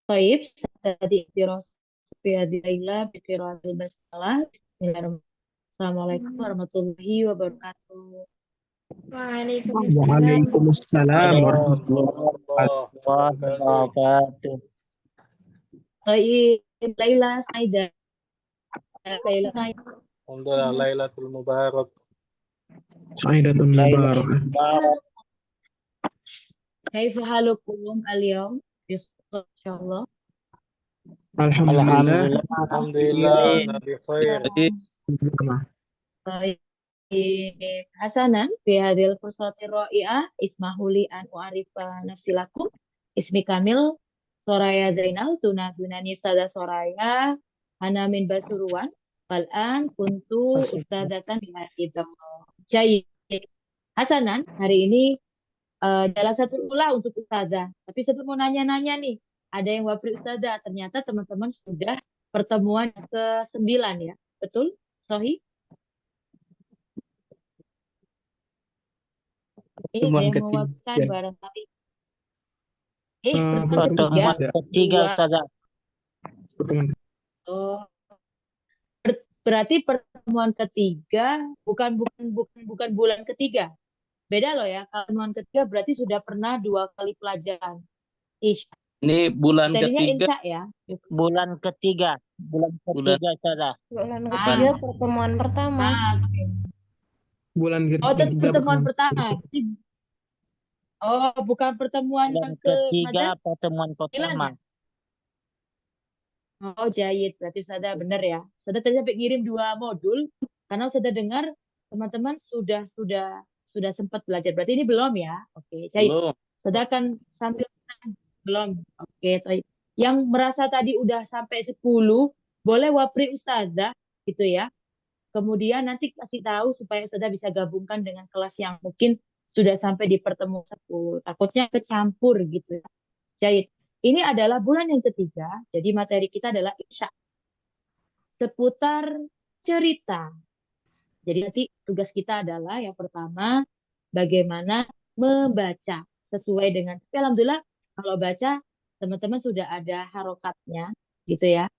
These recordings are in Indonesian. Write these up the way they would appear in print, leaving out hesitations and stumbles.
Taib, tadi Firas Fiadillah, Fikiratul Basmalah. Bismillahirrahmanirrahim. Assalamualaikum warahmatullahi wabarakatuh. Waalaikumsalam. Waalaikumsalam warahmatullahi Waalaikumsalam warahmatullahi wabarakatuh. wabarakatuh. Taib, Laila, Saida, Laila, Alhamdulillah, Lailatul Mubarak. Saidatun Lailatul mubarakah. Mubarak. kaifa halukum al-yawm? Insyaallah. Alhamdulillah. Alhamdulillah, Nabi khair. Taib, Hasanan, fi hadil fursati ra'i'ah, ismahuli an u'arifa nafsilakum. Ismi kamil Soraya Zainal, tunani sada Soraya, Hana min Basuruan, Fal'an kuntu ustadzatan di Hasidah. Jayid. Hasanan, hari ini adalah satu ula untuk ustazah. Tapi saya mau nanya-nanya nih, ada yang wapri ustazah. Ternyata teman-teman sudah pertemuan ke-9 ya, betul? Sohi? Ada Pertemuan yang ketiga. mewakilkan barangkali. Pertemuan Pertemuan Pertemuan ketiga. ketiga, Ustazah. Pertemuan Oh, berarti pertemuan ketiga bukan bulan ketiga. Beda loh ya. Pertemuan ketiga berarti sudah pernah 2 kali pelajaran. Isya. Ini bulan Materinya ketiga. insya ya. Bulan ketiga. Bulan ketiga, Ustazah. Bulan ketiga pertemuan pertama. Oke. bulan Oh, ketiga pertemuan pertama. Oh, bukan pertemuan Bulan yang ke ketiga Mazhab pertemuan 9 pertama. ya? Oh, jahit. Berarti saya benar ya. Saya tadi sampai ngirim 2 modul karena saya dengar teman-teman sudah sempat belajar. Berarti ini belum ya? Oke, jahit. Belum. Saya akan sambil belum. Oke, jahit. Yang merasa tadi udah sampai 10, boleh wapri ustazah gitu ya. Kemudian nanti kasih tahu supaya Ustazah bisa gabungkan dengan kelas yang mungkin sudah sampai di pertemuan 10. Takutnya kecampur gitu ya. Jahit. Ini adalah bulan yang ketiga, jadi materi kita adalah Isya. Seputar cerita. Jadi nanti tugas kita adalah yang pertama, bagaimana membaca sesuai dengan, tapi alhamdulillah kalau baca teman-teman sudah ada harokatnya gitu ya.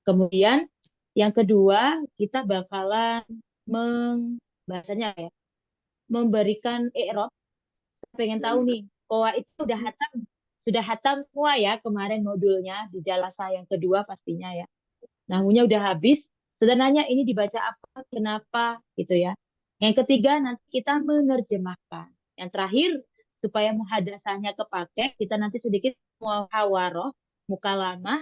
Kemudian yang kedua, kita bakalan bahasanya ya, memberikan i'rab. Pengen tahu nih, Koa itu sudah hatam semua ya kemarin modulnya di jalasa yang kedua pastinya ya. Nahwunya udah habis. Sudah nanya ini dibaca apa, kenapa gitu ya. Yang ketiga nanti kita menerjemahkan. Yang terakhir supaya muhadasahnya kepake, kita nanti sedikit muhawaroh, mukalamah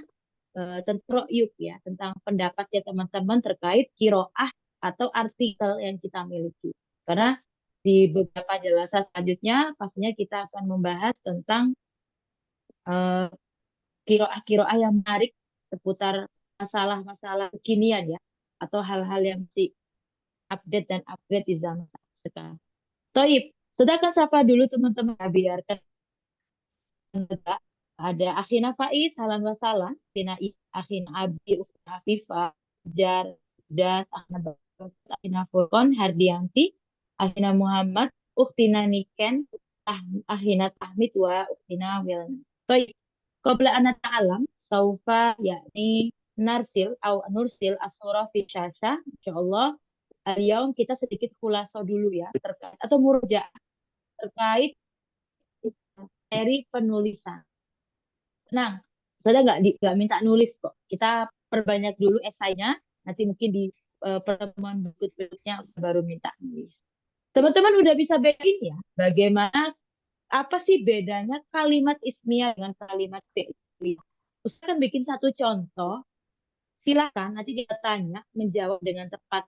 tentang ro'yuk ya, tentang pendapatnya teman-teman terkait kiroah atau artikel yang kita miliki. Karena di beberapa jelasan selanjutnya pastinya kita akan membahas tentang kiroah-kiroah yang menarik seputar masalah-masalah kekinian ya, atau hal-hal yang masih update dan upgrade di zaman sekarang. Toib, sedangkan sapa dulu teman-teman, biarkan ada Akhina Faiz, Halan Wasalam, Akhina Abi, Ustaz Afifah, Jar, dan Akhina Furqon, Hardianti, Akhina Muhammad, Uktina Niken, Akhina Tahmid, wa Uktina Wilna. Baik, qabla an ta'alam, saufa yakni nursil asura fi syasha, insyaallah. Al-yaum kita sedikit khulaso dulu ya terkait atau murojaah terkait materi penulisan. Nah, sudah nggak minta nulis kok. Kita perbanyak dulu esainya. Nanti mungkin di pertemuan berikutnya baru minta nulis. Teman-teman udah bisa bedain ya, bagaimana apa sih bedanya kalimat ismiyah dengan kalimat fi'liyah? Ustaz kan bikin satu contoh. Silakan nanti dia tanya menjawab dengan tepat.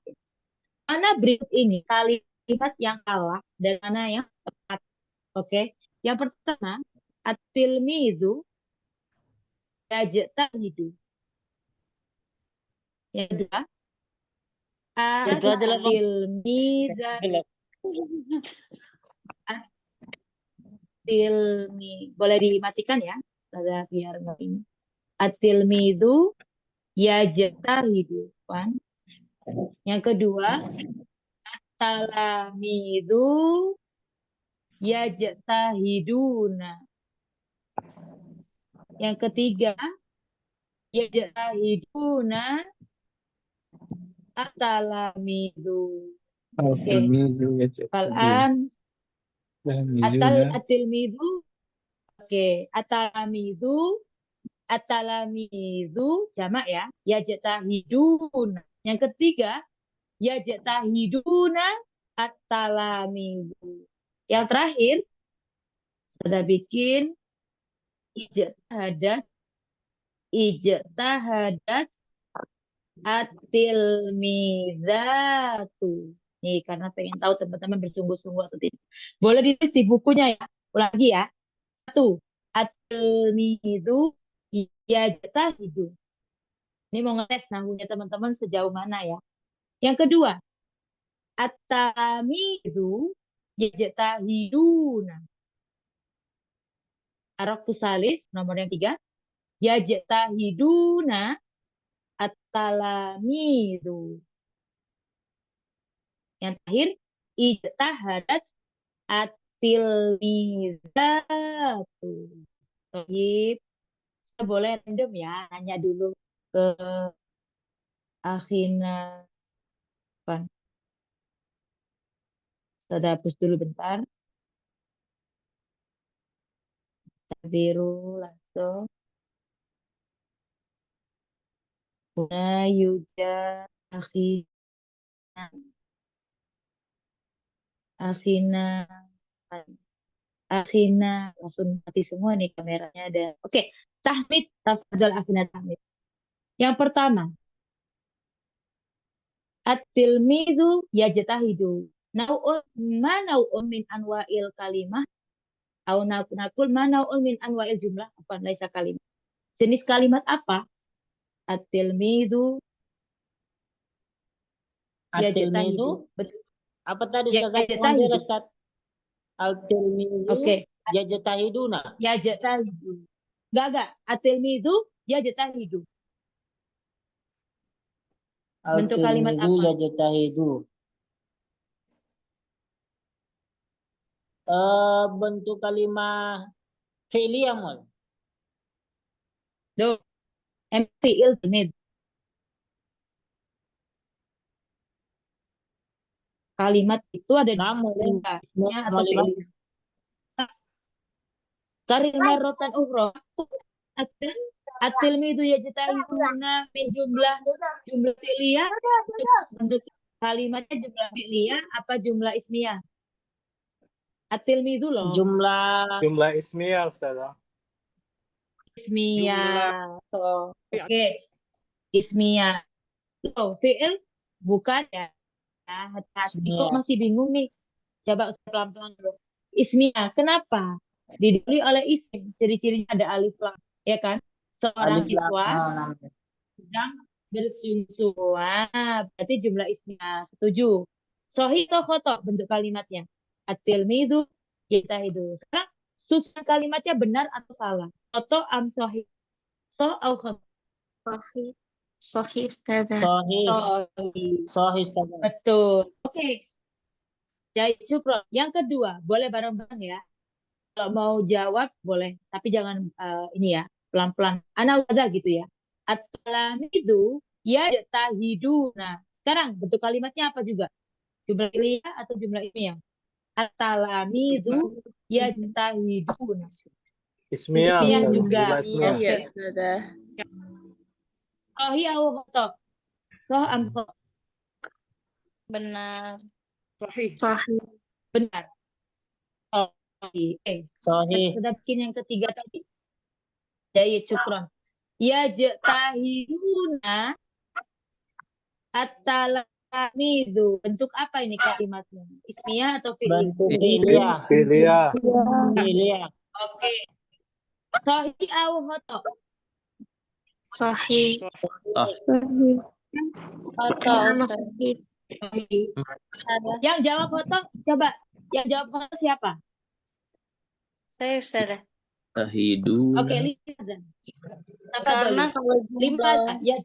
Mana berikut ini kalimat yang salah dan mana yang tepat? Oke. Yang pertama, at-tilmizu yajtahidu. Yang kedua, Itu aja lah, Bang. at-tilmiza boleh dimatikan ya, biar nggak ini. At-tilmizu yajtahidu. Yang kedua, at-talamidu yajtahiduna. Yang ketiga, yajtahiduna atalamidu. Oke. Fal'an atilmidu. Oke, atalamidu jamak ya. Yajtahiduna. Yang ketiga, yajtahiduna atalamidu. Yang terakhir, sudah bikin ijtahadat atilmidatu. Nih, karena pengen tahu teman-teman bersungguh-sungguh atau tidak. Boleh ditulis di bukunya ya. Ulangi ya. 1. Atilmidu yajtahidu. Ini mau ngetes nahunya teman-teman sejauh mana ya. Yang kedua, at-talamidu yajtahiduna. Harfu salis nomor yang 3. Yajtahiduna at-talamidu. Yang terakhir, ijtahadat at-tilmizatu. Baik. Kita boleh random ya, nanya dulu ke Akhina. Kita hapus dulu bentar. Biru langsung. Una yuja Akhina langsung mati semua nih kameranya ada. Oke, tahmid tafadhol Akhina tahmid. Yang pertama, at-tilmidu yajtahidu. Nau'un min anwa'il kalimah au naqul ma nau'un min anwa'il jumlah apa laisa kalimat. Jenis kalimat apa? At-tilmidu At-tilmidu. Betul. Apa tadi Ya, Ustaz? yajtahidu. Ustaz. Al-tilmidu Oke. yajtahiduna. Yajtahidu. Enggak. At-tilmidu yajtahidu. Bentuk kalimat Al-tilmidu apa? yajtahidu. Bentuk kalimat fi'liyah Mul. Do. Fi'il tilmid. Kalimat itu ada di Namun ismnya atau fi'il. Karimah rotan ukhra. At-tilmidu yajtahiduna min jumlah fi'liyah. Bentuk kalimatnya jumlah fi'liyah apa jumlah ismiyah? At-tilmidu loh. Jumlah ismiyah, Ustazah. Ismiyah. So, oke. Ismiyah. So, fi'il bukan ya. Hati-hati kok masih bingung nih. Coba pelan-pelan dulu. Ismiyah. Kenapa? Didahului oleh isim. Ciri-cirinya ada alif lam. Ya kan? Seorang siswa sedang bersungsuh. Berarti jumlah ismiyah. Setuju. Sahih atau khotok bentuk kalimatnya? At-tilmidu yajtahidu. Sekarang susunan kalimatnya benar atau salah? Khotok am sahih? Atau khotok? Sahih. Sahih Ustazah. Sahih Ustazah. Betul. Oke. Jadi syukron. Yang kedua, boleh bareng-bareng ya. Kalau mau jawab boleh, tapi jangan ini ya, pelan-pelan. Ana udah gitu ya. At-talamidu yajtahiduna. Sekarang bentuk kalimatnya apa juga? Jumlah fi'liyah atau jumlah ismiyah? At-talamidu yajtahiduna. Ismiyah. Ismiyah Ustazah. juga. Jumlah ismiyah. Oke. Sahih atau khotok? Sahih am khotok? Benar. Sahih. Sahih. Benar. Sahih. Sudah bikin yang ketiga tadi. Jadi syukron. Yajtahiduna at-talamidu. Bentuk apa ini kalimatnya? Ismiyah atau fi'li? Bentuk fi'liyah. Fi'liyah. Fi'liyah. Oke. Sahih atau khotok? Sahih. Sahih. Sahih. Sahih. Yang jawab khotok, coba. Yang jawab khotok siapa? Saya Ustazah. Tahiduna. Oke, lihat. Karena kalau jumlah ya,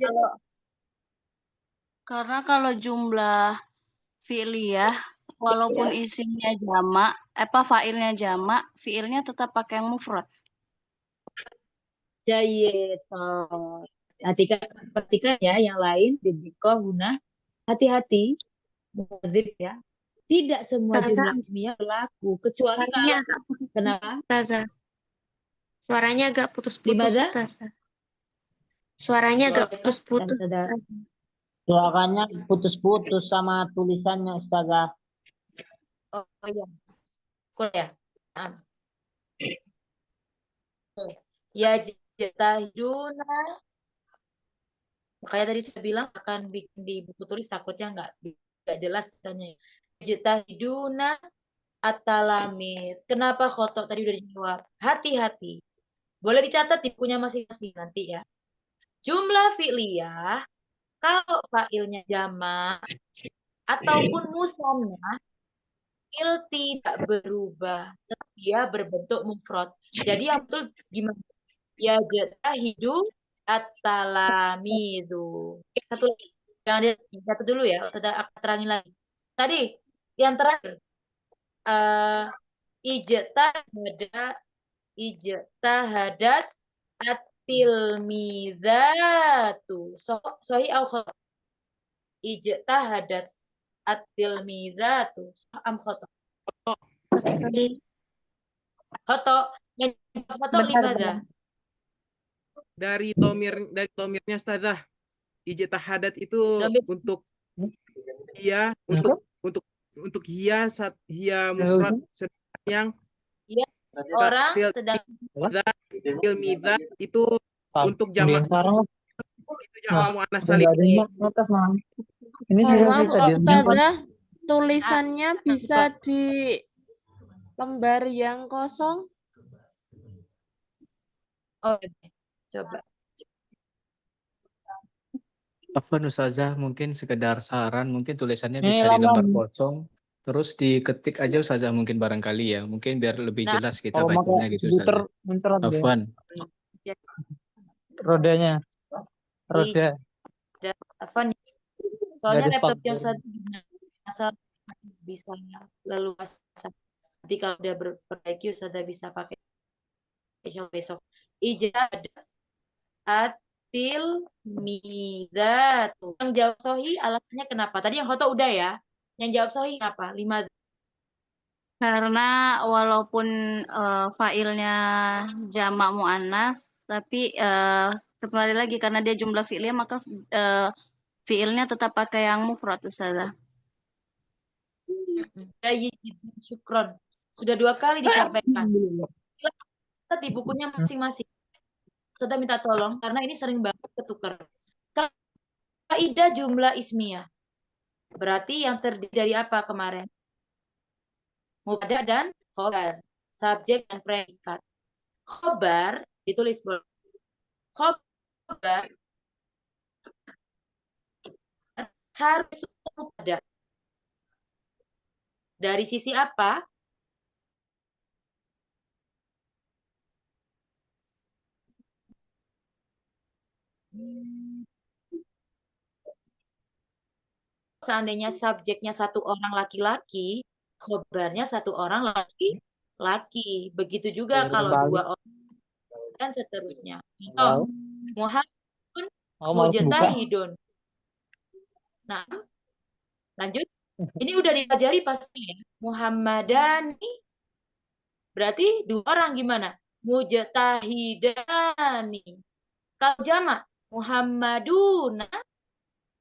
karena kalau jumlah fi'liyah walaupun isimnya jamak, fa'ilnya jamak, fi'ilnya tetap pakai yang mufrad. Jayyid. So, perhatikan ya yang lain bidikoh huna. Hati-hati, muadzib ya. Tidak semua Ustazah, jumlah ismiyah berlaku kecuali suaranya kalau agak putus-putus. kenapa? Ustazah, suaranya agak putus-putus, Limaza? Ustazah. Suaranya agak Boleh, putus-putus. saudara. Suaranya putus-putus sama tulisannya Ustazah. Oh iya, kurang ya. Nah. Ya jatahiduna. Makanya tadi saya bilang akan bikin di buku tulis takutnya nggak jelas tanya. Jatahiduna atalamid. Kenapa khotok tadi udah dijawab? Hati-hati. Boleh dicatat di bukunya masing-masing nanti ya. Jumlah fi'liyah kalau fa'ilnya jamak ataupun musanna il tidak berubah, dia berbentuk mufrad. Jadi yang betul gimana? Ya jatahidu at-talamidu. Satu lagi. Jangan dicatat dulu ya. Sudah akan terangin lagi. Tadi yang terakhir ijtahadat at-tilmidatu. Sahih au khata? Ijtahadat at-tilmidatu. Am khata? Khata. Yang khata limadha? Benar. Dari tomirnya Ustazah. Ijtahadat itu Domir. untuk hia, untuk hia mufrad, sedangkan yang Iya. Orang sedang tilmidha itu untuk jamak. Itu jamak muannas salim. Mohon maaf Ustazah, tulisannya bisa di lembar yang kosong. Oh, coba. Afwan Ustazah, mungkin sekedar saran, mungkin tulisannya Ini bisa di lama. lembar kosong, terus diketik aja Ustazah mungkin barangkali ya, mungkin biar lebih Nah, jelas kita Kalau bacanya pakai gitu skuter Ustazah. mencerot deh. Afwan. Rodanya. Roda. Apa nih? Soalnya Garis laptop yang pagar. asal bisa leluasa. Nanti kalau udah berperbaiki sudah bisa pakai besok. Ijadat atil midatu. Yang jawab sohi alasannya kenapa? Tadi yang khoto udah ya. Yang jawab sohi kenapa? 5. Karena walaupun failnya jamak muannas, tapi kembali lagi karena dia jumlah fiilnya maka fiilnya tetap pakai yang mufrad Ustazah. Syukron. Sudah 2 kali disampaikan. Kita di bukunya masing-masing. Sudah minta tolong karena ini sering banget ketukar. Kaidah jumlah ismiyah. Berarti yang terdiri dari apa kemarin? Mubtada dan khobar. Subjek dan predikat. Khobar ditulis boleh. Khobar harus mubtada. Dari sisi apa? Seandainya subjeknya satu orang laki-laki, khobarnya satu orang laki-laki. Begitu juga kalau 2 orang dan seterusnya. Contoh, Muhammadun mujtahidun. Nah, lanjut. Ini udah dipelajari pasti ya. Muhammadani. Berarti 2 orang gimana? Mujtahidani. Kalau jamak Muhammaduna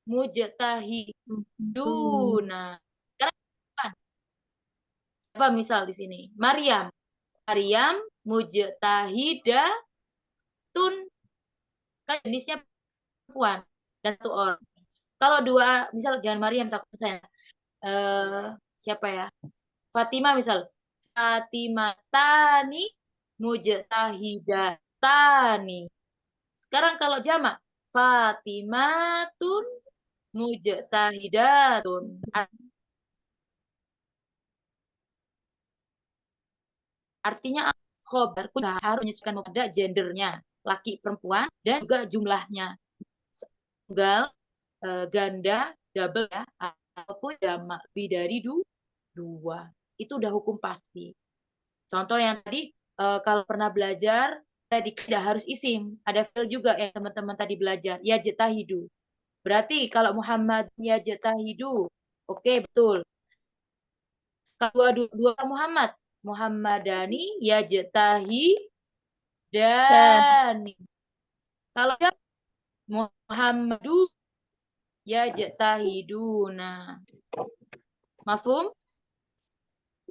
mujtahiduna. Sekarang apa misal di sini? Maryam. Maryam mujtahidatun. Kan jenisnya perempuan dan 1 orang. Kalau 2, misal jangan Maryam takut saya. Siapa ya? Fatimah misal. Fatimatani mujtahidatani. Sekarang kalau jamak Fatimatun mujtahidatun. Artinya khobar pun harus menyesuaikan pada gendernya, laki perempuan dan juga jumlahnya. Tunggal, ganda, double ya, ataupun jamak lebih dari 2. Itu udah hukum pasti. Contoh yang tadi kalau pernah belajar predikat tidak harus isim. Ada fi'il juga yang teman-teman tadi belajar. Yajtahidu. Berarti kalau Muhammad yajtahidu. Oke, betul. Kalau dua Muhammad. Muhammadani yajtahidani. Kalau dia Muhammadu yajtahiduna. Mafhum?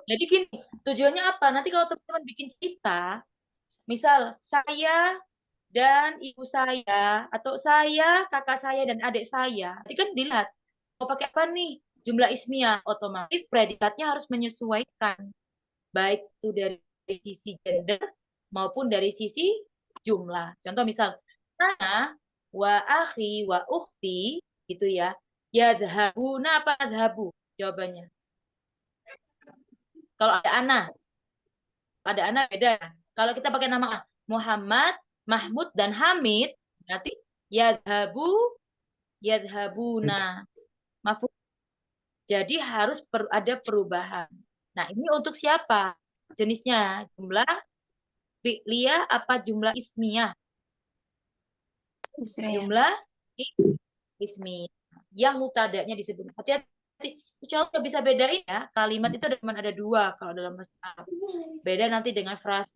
Jadi gini, tujuannya apa? Nanti kalau teman-teman bikin cerita, misal saya dan ibu saya, atau saya, kakak saya, dan adik saya, nanti kan dilihat, mau pakai apa nih? Jumlah ismiyah, otomatis predikatnya harus menyesuaikan. Baik itu dari sisi gender, maupun dari sisi jumlah. Contoh misal, ana, wa akhi, wa ukhti, gitu ya. Yadhabuna apa yadhabu? Jawabannya. Kalau ada anak beda. Kalau kita pakai nama Muhammad, Mahmud, dan Hamid, berarti yadhabuna. Mafhum? Jadi harus ada perubahan. Nah, ini untuk siapa? Jenisnya jumlah fi'liyah apa jumlah ismiyah? Jumlah ismiyah. Yang mubtada'nya disebut. Hati-hati. Insya Allah bisa bedain ya. Kalimat itu ada dua kalau dalam bahasa Arab. Beda nanti dengan frase.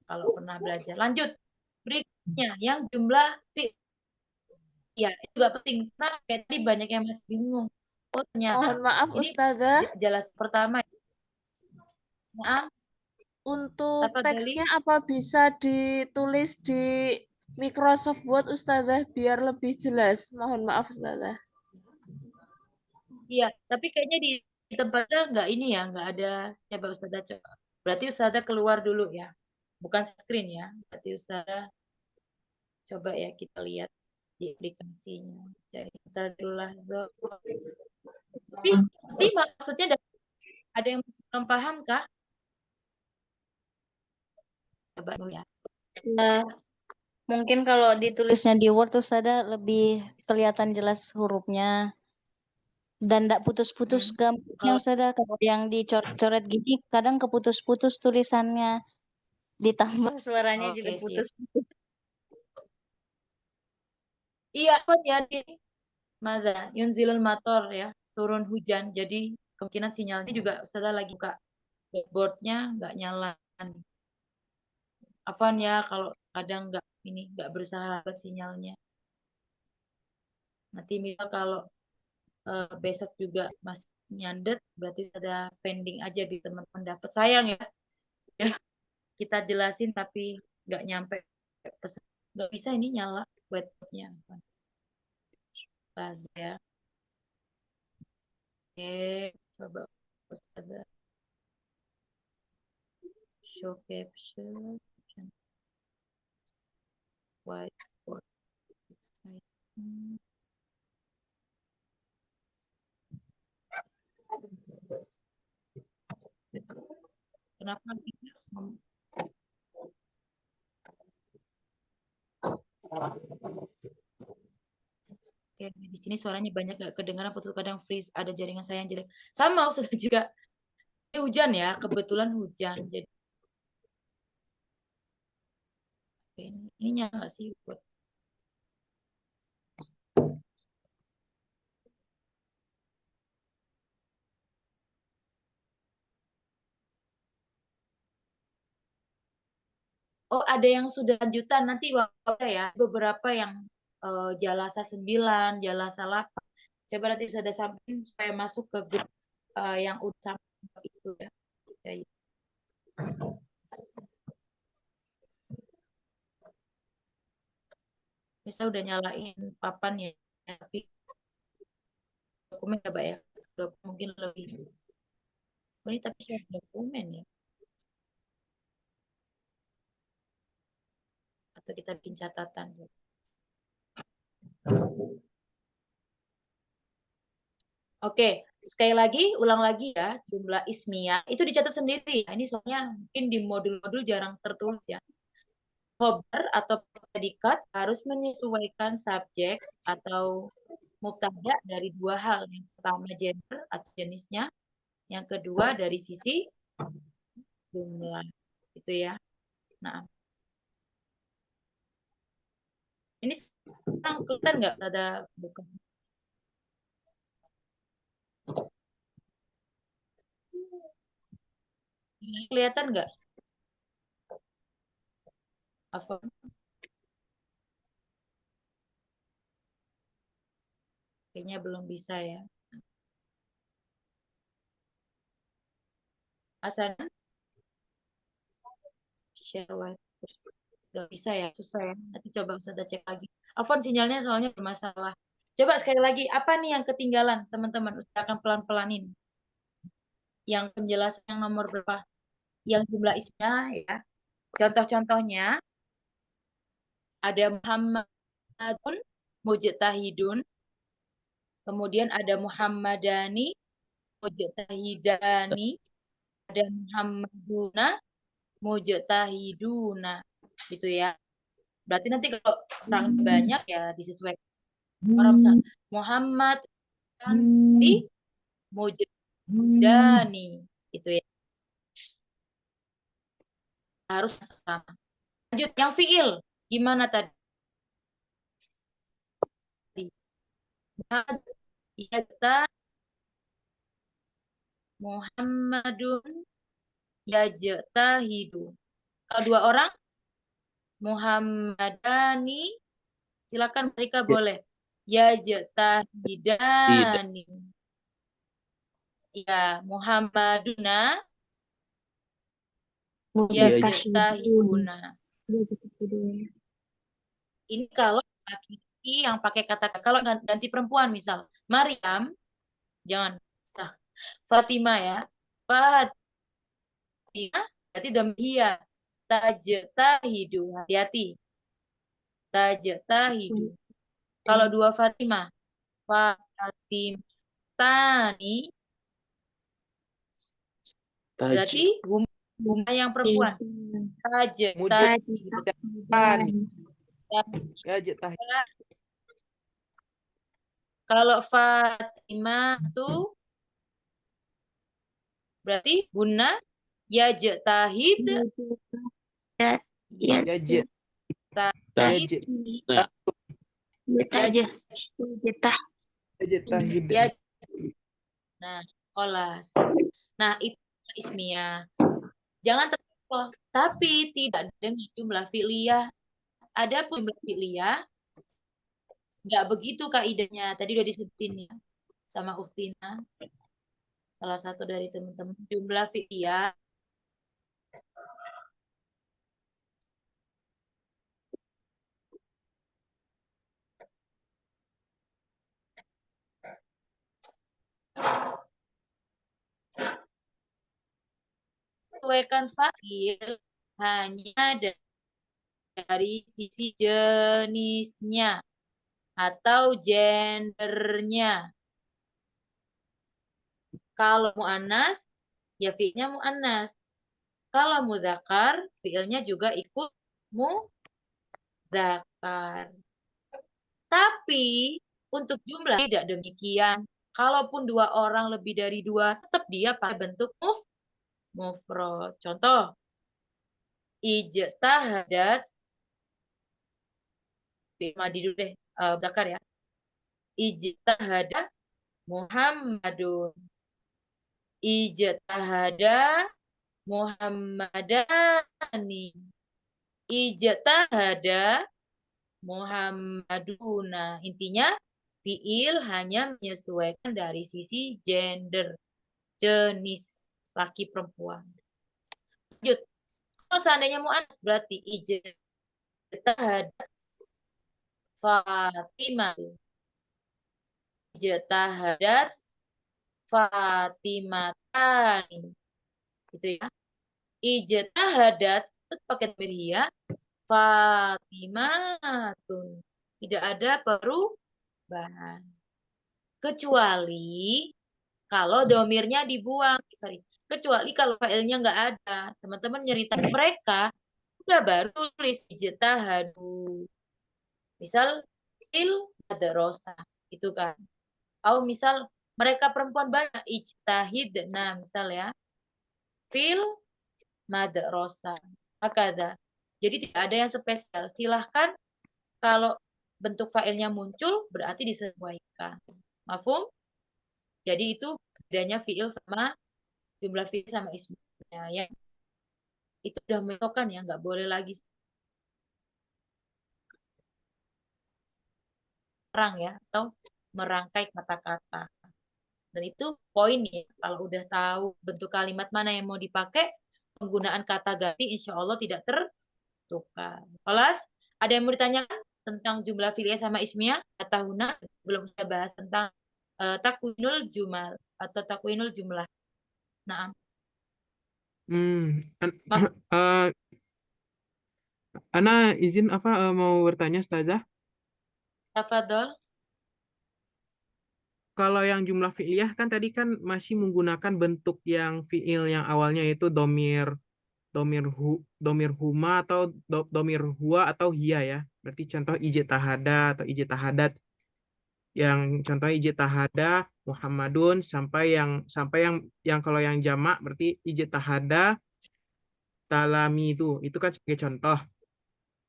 Kalau pernah belajar. Lanjut. Berikutnya, yang jumlah ya itu juga penting. Nah, kayak tadi banyak yang masih bingung. Oh, ternyata Mohon maaf, ini Ustazah. jelas pertama. Maaf. Untuk Apa, teksnya apa bisa ditulis di Microsoft Word, Ustazah, biar lebih jelas? Mohon maaf, Ustazah. Iya, tapi kayaknya di tempatnya nggak ini ya, nggak ada. Coba Ustazah coba. Berarti Ustazah keluar dulu ya. Bukan screen ya. Berarti Ustazah coba ya kita lihat di aplikasinya. Jadi kita dulu. Tapi maksudnya ada yang belum paham kah? Coba dulu ya. Mungkin kalau ditulisnya di Word terus ada lebih kelihatan jelas hurufnya dan tidak putus-putus gambarnya Ustazah. Kalau yang dicoret-coret gini kadang keputus-putus tulisannya, ditambah suaranya juga putus-putus. Iya, kan ya di Mada yunzilul mator ya, turun hujan. Jadi kemungkinan sinyalnya juga Ustazah lagi buka boardnya nggak nyala. Afan ya kalau kadang nggak bersahabat sinyalnya. Nanti misal kalau besok juga masih nyandet, berarti ada pending aja biar teman-teman dapat. Sayang ya, kita jelasin tapi nggak nyampe pesan. Nggak bisa ini nyala whiteboardnya. Pas ya. Oke, coba ada show caption. Whiteboard. Kenapa Oke, di sini suaranya banyak gak kedengaran, putus kadang freeze, ada jaringan saya yang jelek. Sama Ustaz juga. Ini hujan ya, kebetulan hujan. Jadi ini nyala nggak sih buat Oh, ada yang sudah lanjutan nanti ya beberapa yang Jalasa 9, Jalasa 8. Coba nanti sudah sampai supaya masuk ke grup yang udah sampai itu ya. Bisa udah nyalain papan ya, tapi dokumen coba ya. Mungkin lebih. Oh, ini tapi share dokumen ya. Atau kita bikin catatan. Oke, sekali lagi, ulang lagi ya, jumlah ismiyah. Itu dicatat sendiri. Nah, ini soalnya mungkin di modul-modul jarang tertulis ya. Khobar atau predikat harus menyesuaikan subjek atau mubtada dari dua hal. Yang pertama gender atau jenisnya. Yang kedua dari sisi jumlah. Gitu ya. Nah, Ini sekarang kelihatan nggak ada bukan? Kelihatan nggak? Apa? Kayaknya belum bisa ya. Asana? Share live. Nggak bisa ya, susah ya. Nanti coba Ustazah cek lagi. Afwan sinyalnya soalnya bermasalah. Coba sekali lagi, apa nih yang ketinggalan teman-teman? Ustazah akan pelan-pelanin. Yang penjelasan yang nomor berapa? Yang jumlah ismnya ya. Contoh-contohnya ada Muhammadun, mujtahidun. Kemudian ada Muhammadani, mujtahidani. Ada Muhammaduna, mujtahiduna. Gitu ya. Berarti nanti kalau orang banyak ya disesuaikan. Orang misal Muhammad nanti mujtahidani. Gitu ya. Harus sama. Lanjut, yang fiil. Gimana tadi? Yata Muhammadun yajtahidu. Kalau dua orang Muhammadani, silakan mereka boleh yajtahidani. Ya, Muhammaduna yajtahiduna. Ini kalau laki-laki yang pakai kata, kalau ganti perempuan misal Maryam, jangan Fatimah ya. Fatimah berarti damhia. Tajtahidu. Hati-hati. Tajtahidu. Kalau dua Fatimah. Fatimtani. Berarti huma yang perempuan. Tajtahidu. Kalau Fatimah tuh berarti Bunda yajtahid. Nah, kolas. Nah, itu ismiyah. Jangan terlalu, tapi tidak dengan jumlah fi'liyah. Ada pun jumlah fi'liyah, nggak begitu kaidahnya. Tadi udah disebutin ya sama Uktina, salah satu dari teman-teman. Jumlah fi'liyah sesuaikan fa'il hanya dari sisi jenisnya atau gendernya. Kalau mu'annas, ya fi'ilnya mu'annas. Kalau mudzakkar, fi'ilnya juga ikut mudzakkar. Tapi untuk jumlah tidak demikian. Kalaupun dua orang lebih dari dua, tetap dia pakai bentuk mufrad. Contoh, ijtahadat, madi dulu deh, mudzakkar ya. Ijtahada Muhammadun. Ijtahada Muhammadani. Ijtahada Muhammaduna. Intinya fiil hanya menyesuaikan dari sisi gender, jenis laki perempuan. Lanjut. Kalau seandainya mu'annas berarti ijtahadat Fatimah. Ijtahadat Fatimatani. Gitu ya. Ijtahadat itu pakai dhamir Fatimatun. Tidak ada perubahan. Kecuali kalau domirnya dibuang. Sorry. Kecuali kalau failnya nggak ada. Teman-teman nyerita mereka, udah baru tulis ijtahadu. Misal, il madrasah. Itu kan. Atau misal, mereka perempuan banyak. Ijtahid. Nah, misal ya. Fil madrasah. Hakada. Jadi tidak ada yang spesial. Silahkan kalau bentuk fa'ilnya muncul berarti disesuaikan. Mafhum? Jadi itu bedanya fi'il sama jumlah fi'il sama ismnya ya. Itu udah menentukan ya, nggak boleh lagi serang ya atau merangkai kata-kata. Dan itu poin ya, kalau udah tahu bentuk kalimat mana yang mau dipakai, penggunaan kata ganti insya Allah tidak tertukar. Kelas, ada yang mau ditanyakan tentang jumlah fi'liyah sama ismiyah? Tahuna belum saya bahas tentang takwinul jumal atau takwinul jumlah. Nah, Ana izin mau bertanya Ustazah. tafadhol. Kalau yang jumlah fi'liyah kan tadi kan masih menggunakan bentuk yang fi'il yang awalnya itu domir huma atau domir huwa atau hiya ya. Berarti contoh ijtahada atau ijtahadat. Yang contoh ijtahada Muhammadun sampai yang kalau yang jamak berarti ijtahada talami itu kan sebagai contoh.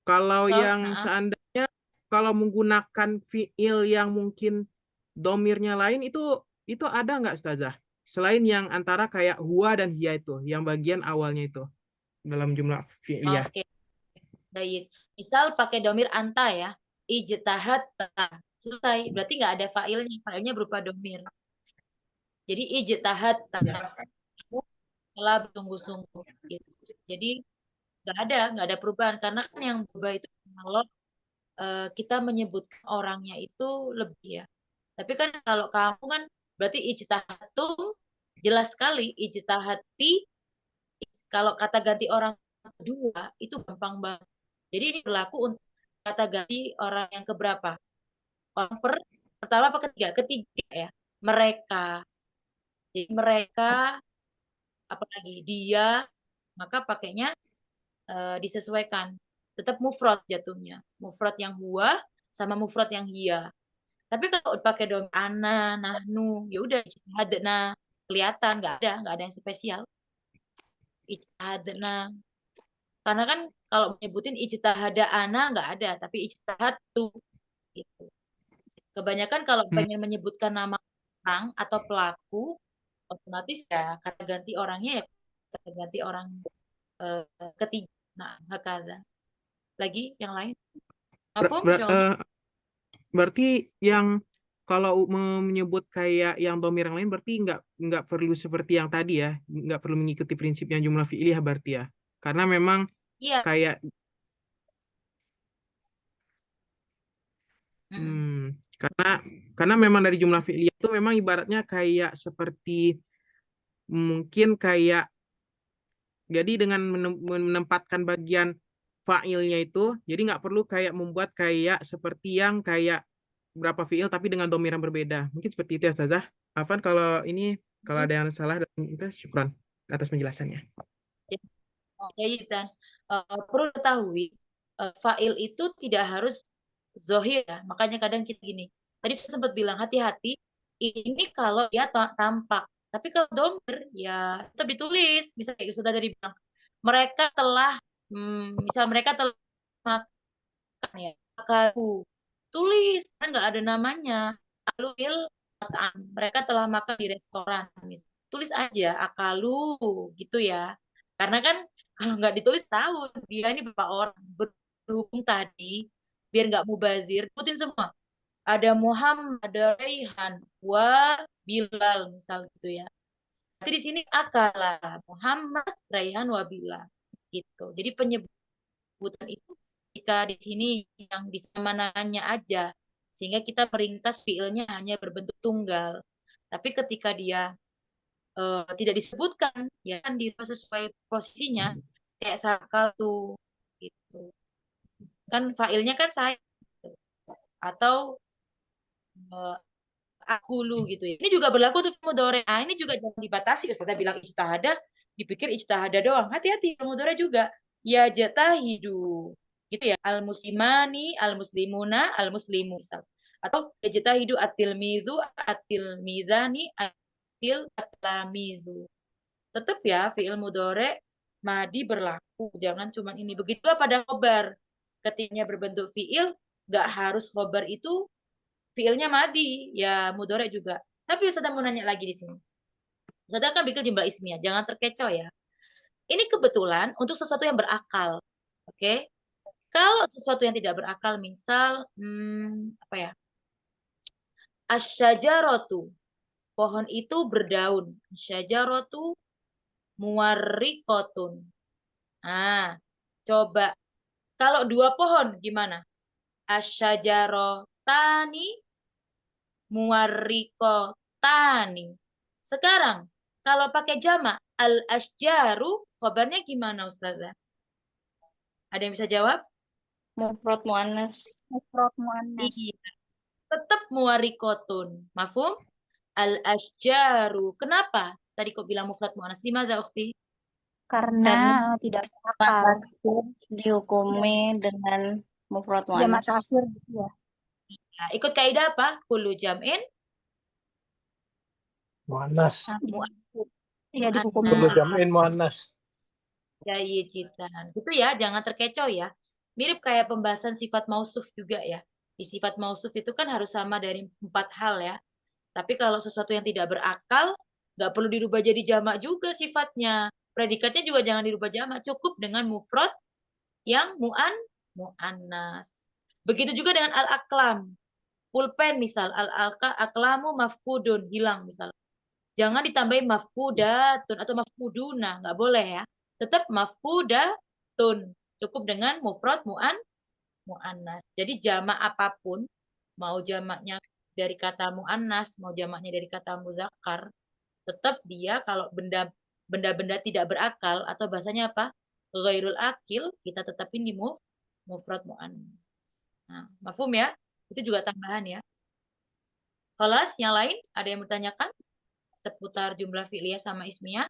Kalau yang seandainya kalau menggunakan fi'il yang mungkin domirnya lain itu ada nggak Ustazah? Selain yang antara kayak huwa dan hiya itu, yang bagian awalnya itu dalam jumlah fi'liyah. Oke, baik. Misal pakai domir anta ya, ijtahad selesai. Berarti nggak ada fa'ilnya, fa'ilnya berupa domir. Jadi ijtahad telah bersungguh-sungguh. Gitu. Jadi nggak ada perubahan karena kan yang berubah itu kalau kita menyebutkan orangnya itu lebih ya. Tapi kan kalau kamu kan berarti ijtahadtum jelas sekali ijtahati kalau kata ganti orang kedua itu gampang banget. Jadi ini berlaku untuk kata ganti orang yang keberapa? Orang pertama apa ketiga? Ketiga ya. Mereka. Jadi mereka apalagi dia maka pakainya disesuaikan. Tetap mufrad jatuhnya. Mufrad yang huwa sama mufrad yang hiya. Tapi kalau pakai domir ana, nahnu, ya udah ijtihadna kelihatan nggak ada yang spesial. Ijtihadna. Karena kan kalau menyebutin ijtihada ana nggak ada, tapi ijtihadtu gitu. Kebanyakan kalau pengen menyebutkan nama orang atau pelaku, otomatis ya kata ganti orangnya ya kata ganti orang ketiga. Nah, hakada. Lagi yang lain? Berarti yang kalau menyebut kayak yang domir yang lain berarti nggak perlu seperti yang tadi ya, nggak perlu mengikuti prinsip yang jumlah fi'liyah berarti ya, karena memang iya. Kayak karena memang dari jumlah fi'liyah itu memang ibaratnya kayak seperti mungkin kayak jadi dengan menempatkan bagian fa'ilnya itu jadi nggak perlu kayak membuat kayak seperti yang kayak berapa fi'il tapi dengan domir yang berbeda. Mungkin seperti itu ya Ustazah. Afan kalau ada yang salah dan itu syukran atas penjelasannya. Jadi dan perlu ketahui fa'il itu tidak harus zohir ya. Makanya kadang kita gini. Tadi saya sempat bilang hati-hati ini kalau dia tampak. Tapi kalau domir ya tetap ditulis. Bisa kayak sudah dari bilang mereka telah misal mereka telah makan ya. Akalu. Tulis kan nggak ada namanya. Alul mereka telah makan di restoran. Tulis aja akalu gitu ya. Karena kan kalau nggak ditulis tahu dia ini berapa orang. Berhubung tadi biar nggak mubazir, sebutin semua. Ada Muhammad, ada Raihan, wa Bilal misal gitu ya. Nanti di sini akala Muhammad, Raihan, wa Bilal gitu. Jadi penyebutan itu ketika di sini yang disamananya aja sehingga kita meringkas fiilnya hanya berbentuk tunggal. Tapi ketika dia tidak disebutkan ya kan di sesuai posisinya kayak sakal tuh gitu kan failnya kan saya atau akulu gitu ya. Ini juga berlaku untuk mudhari. Ini juga jangan dibatasi. Ustazah bilang ijtihada, dipikir ijtihada doang. Hati-hati mudhari juga. Ya jatahidu. Gitu ya. Al-muslimani, al-muslimuna, al-muslimu. Atau ya jatahidu at-tilmizu, at-tilmizani, at-lamizu. Tetap ya fi'il mudhari madi berlaku. Jangan cuma ini. Begitulah pada khobar. Ketika berbentuk fi'il nggak harus khobar itu fiilnya madi, ya mudhari juga. Tapi Ustazah mau nanya lagi di sini. Ustazah kan bikin jumlah ismiyah, jangan terkecoh ya. Ini kebetulan untuk sesuatu yang berakal. Oke? Kalau sesuatu yang tidak berakal, misal apa ya? Asyajaratu, pohon itu berdaun. Asyajaratu muwarriqatun. Nah, coba kalau dua pohon gimana? Asyajarotani muwarriqatani. Sekarang kalau pakai jamak al-asjaru, khabarnya gimana Ustazah? Ada yang bisa jawab? Mufrad muannas. Mufrad muannas. Iya, tetap muwarriqatun. Mafhum? Al-asjaru. Kenapa? Tadi kok bilang mufrad muannas? Limadza ukhti? Karena tidak Jamak berakal. taksir dihukumi dengan mufrad Jamak muannas. taksir gitu ya. Nah, ikut kaidah apa? Kullu jam'in Muannas. Ya dihukumi Kullu muannas. jam'in muannas. Jayyid jiddan. Itu ya, jangan terkecoh ya. Mirip kayak pembahasan sifat mausuf juga ya. Di sifat mausuf itu kan harus sama dari 4 hal ya. Tapi kalau sesuatu yang tidak berakal, nggak perlu dirubah jadi jamak juga sifatnya. Predikatnya juga jangan dirubah jamak. Cukup dengan mufrad yang muannas. Begitu juga dengan al-aklam. Pulpen misal, al-aklamu mafkudun, hilang misal. Jangan ditambahin mafkudatun atau mafkuduna, nggak boleh ya. Tetap mafkudatun. Cukup dengan mufrad muannas. Jadi jamak apapun, mau jamaknya dari kata muannas, mau jamaknya dari kata muzakkar, tetap dia kalau benda-benda tidak berakal atau bahasanya apa? Ghairul akil, kita tetapin di mufrad muannas. Nah, mafhum ya? Itu juga tambahan ya. Kelas yang lain ada yang bertanyakan seputar jumlah fi'liyah sama ismiyah?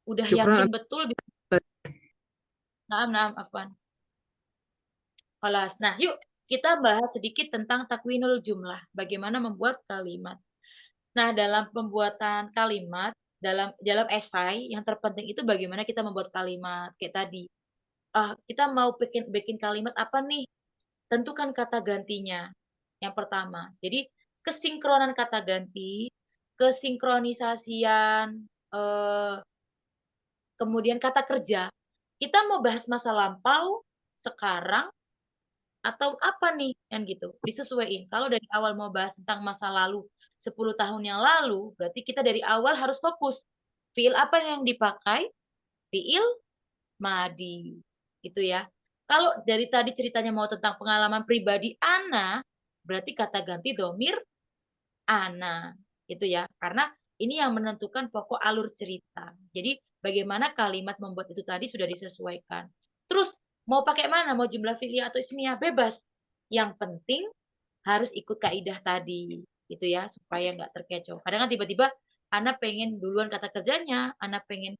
Udah Syukran. yakin betul? Naam, afwan. Kelas. Nah, yuk kita bahas sedikit tentang takwinul jumlah. Bagaimana membuat kalimat. Nah, dalam pembuatan kalimat, dalam esai, yang terpenting itu bagaimana kita membuat kalimat. Kayak tadi. Kita mau bikin kalimat apa nih? Tentukan kata gantinya. Yang pertama. Jadi, kesinkronan kata ganti, kesinkronisasian, kemudian kata kerja. Kita mau bahas masa lampau, sekarang, atau apa nih? Kan gitu. Disesuaiin. Kalau dari awal mau bahas tentang masa lalu, 10 tahun yang lalu, berarti kita dari awal harus fokus. Fiil apa yang dipakai? Fiil madi. Gitu ya. Kalau dari tadi ceritanya mau tentang pengalaman pribadi ana, berarti kata ganti domir ana. Gitu ya. Karena ini yang menentukan pokok alur cerita. Jadi bagaimana kalimat membuat itu tadi sudah disesuaikan. Terus mau pakai mana? Mau jumlah fi'liyah atau ismiyah? Bebas. Yang penting harus ikut kaidah tadi. Gitu ya. Supaya nggak terkecoh. Kadang kan tiba-tiba Ana pengen duluan kata kerjanya. Ana pengen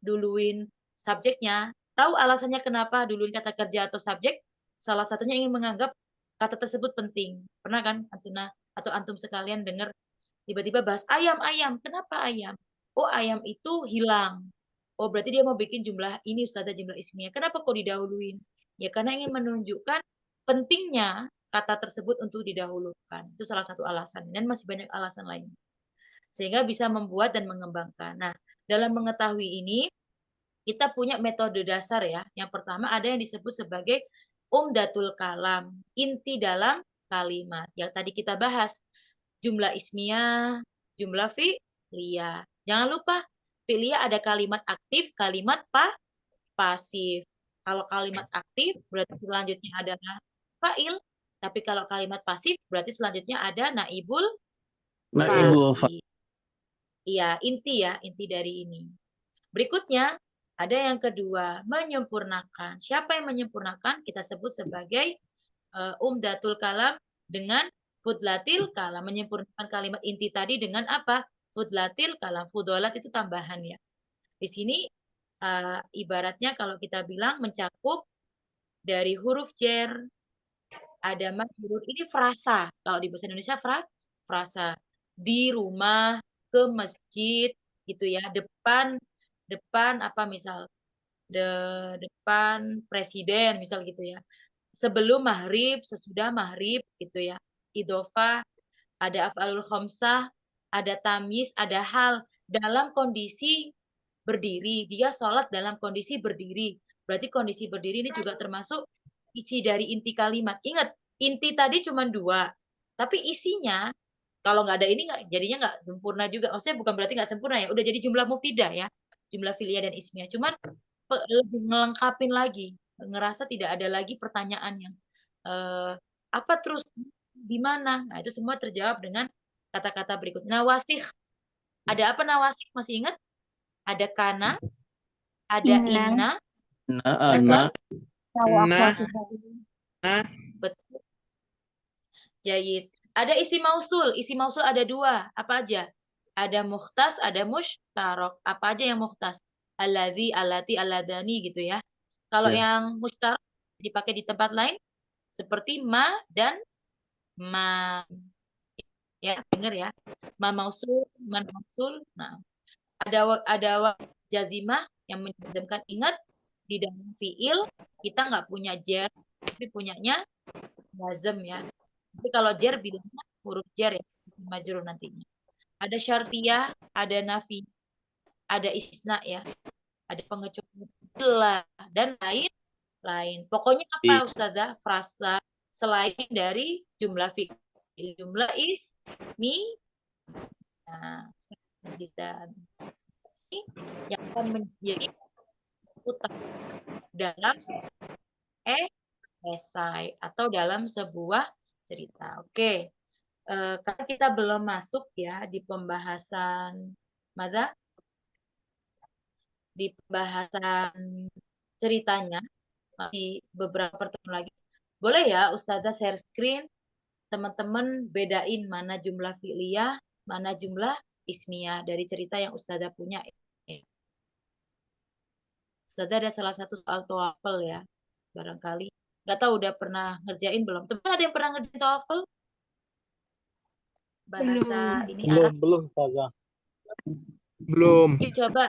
duluin subjeknya. Tahu alasannya kenapa duluin kata kerja atau subjek? Salah satunya ingin menganggap kata tersebut penting. Pernah kan Antuna atau antum sekalian dengar tiba-tiba bahas ayam. Kenapa ayam? Oh, ayam itu hilang. Oh, berarti dia mau bikin jumlah ini Ustazah, jumlah ismiyah. Kenapa kok didahuluin? Ya karena ingin menunjukkan pentingnya kata tersebut untuk didahulukan. Itu salah satu alasan. Dan masih banyak alasan lain. Sehingga bisa membuat dan mengembangkan. Nah, dalam mengetahui ini, kita punya metode dasar ya. Yang pertama ada yang disebut sebagai umdatul kalam, inti dalam kalimat. Yang tadi kita bahas, jumlah ismiyah, jumlah fi'liyah. Jangan lupa, fi'liyah ada kalimat aktif, kalimat pasif. Kalau kalimat aktif, berarti selanjutnya adalah fa'il. Tapi kalau kalimat pasif, berarti selanjutnya ada naibul fa'il. Iya, inti dari ini. Berikutnya, ada yang kedua, menyempurnakan. Siapa yang menyempurnakan? Kita sebut sebagai umdatul kalam dengan fudlatil kalam. Menyempurnakan kalimat inti tadi dengan apa? Fudlatil kalam. Fudolat itu tambahan ya. Di sini ibaratnya kalau kita bilang mencakup dari huruf jer, ada majrur. Ini frasa. Kalau di bahasa Indonesia frasa. Di rumah, ke masjid, gitu ya. Depan apa misal depan presiden misal gitu ya, sebelum maghrib, sesudah maghrib gitu ya. Idhofah, ada af'alul khamsah, ada tamyiz, ada hal dalam kondisi berdiri. Dia sholat dalam kondisi berdiri. Berarti kondisi berdiri ini juga termasuk isi dari inti kalimat. Ingat, inti tadi cuma 2. Tapi isinya, kalau nggak ada ini jadinya nggak sempurna juga. Maksudnya bukan berarti nggak sempurna ya. Udah jadi jumlah mufidah ya. Jumlah fi'liyah dan ismiyah. Cuman lebih melengkapin lagi. Ngerasa tidak ada lagi pertanyaan yang apa terus di mana. Nah, itu semua terjawab dengan kata-kata berikut. Nawasih. Ada apa nawasih? Masih ingat? Ada kana, ada inna, Nah, Nah, betul. Jayid. Ada isi mausul. Isi mausul ada 2. Apa aja? Ada mukhtas, ada mushtarok. Apa aja yang mukhtas? Alladzi, allati, alladani gitu ya. Kalau yang mushtarok dipakai di tempat lain seperti ma dan man. Ya, dengar ya. Ma mausul, man mausul. Nah, ada jazimah yang menjazmkan. Ingat, di dalam fiil kita nggak punya jer, tapi punyanya jazm ya. Tapi kalau jer bilangnya huruf jer ya, majrur nantinya. Ada syartiyah, ada nafi, ada istisna ya, ada pengecualian dan lain. Pokoknya apa Ustazah? Frasa selain dari jumlah fiil, jumlah ismi. Nah, yang akan menjadi utama dalam esai atau dalam sebuah cerita. Oke. Karena kita belum masuk ya di pembahasan di pembahasan ceritanya, masih beberapa pertemuan lagi. Boleh ya Ustazah share screen, teman-teman bedain mana jumlah fi'liyah, mana jumlah ismiyah dari cerita yang Ustazah punya. Ustazah ada salah satu soal TOEFL ya, barangkali. Nggak tahu udah pernah ngerjain belum? Teman ada yang pernah ngerjain TOEFL? Bahasa ini Arab? Belum, Ustazah. belum. Yuk coba.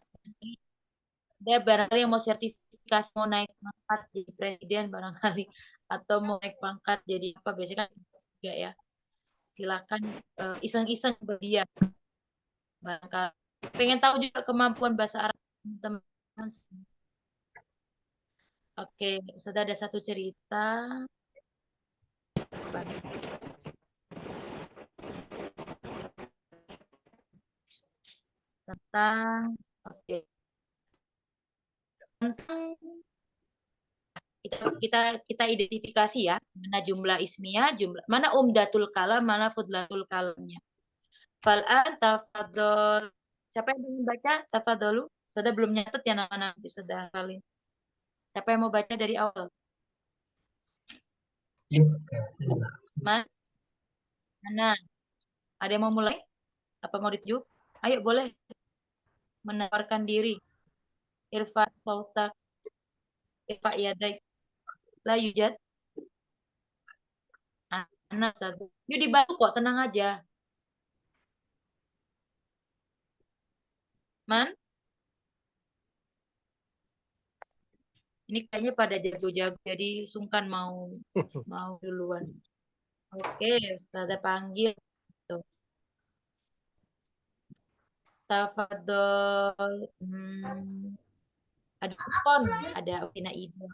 Ada barangkali yang mau sertifikasi, mau naik pangkat jadi presiden barangkali. Atau mau naik pangkat jadi apa, biasanya kan juga ya. Silakan iseng-iseng berdia. Barangkali. Pengen tahu juga kemampuan bahasa Arab teman-teman. Oke, sudah ada satu cerita. Tentang tentang kita identifikasi ya, mana jumlah ismiyah, mana umdatul kalam, mana fudlatul kalamnya. Fal'an tafadhol. Siapa yang ingin baca? Tafadholu. Sudah belum nyatet ya nama-nama nanti sudah kali. Siapa yang mau baca dari awal? Mana? Ada yang mau mulai? Apa mau ditunjuk? Ayo boleh. Menawarkan diri. Irfa sautak. Irfa yadaik. La yujad. Anak satu. Yuk dibantu kok, tenang aja. Man? Ini kayaknya pada jago-jago, jadi sungkan mau duluan. Oke, Ustazah panggil. Tuh. Tafadhol. Ada Kon, ada Wina Ida.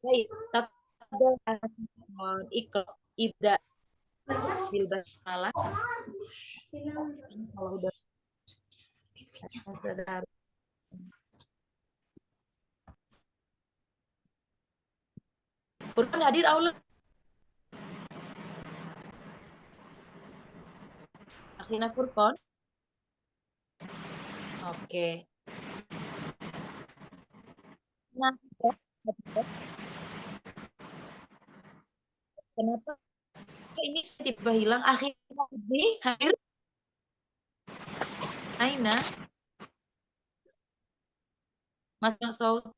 Baik, tafadhol. Iqra, ibda. Bilbasalah. Kalau udah Ustazah. Furqan hadir Allah. Akhirnya Furqan. Oke. Nah, kenapa ini tiba hilang? Akhirnya ini hadir. Aina. Mas Masaud.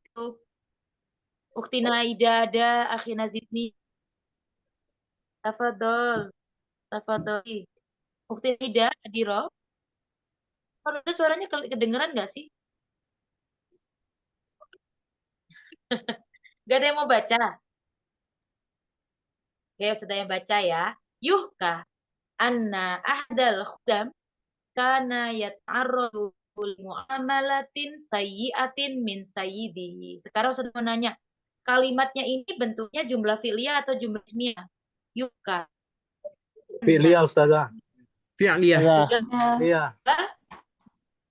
Uktina Aida ada, akhina Zidni. Tafadhol. Tafadholi. Uktina Aida, Adiro. Kalau ada suaranya kedengeran nggak sih? Gak ada yang mau baca? Oke, Ustazah yang baca ya. Yuhka anna ahdal khudam kana yata'arradu muamalatin sayyi'atin min sayyidihi. Sekarang Ustaz mau nanya, kalimatnya ini bentuknya jumlah fi'liyah atau jumlah ismiyah? Yuka. Fi'liyah Ustazah. Fi'liyah. Fi'liyah. Nah,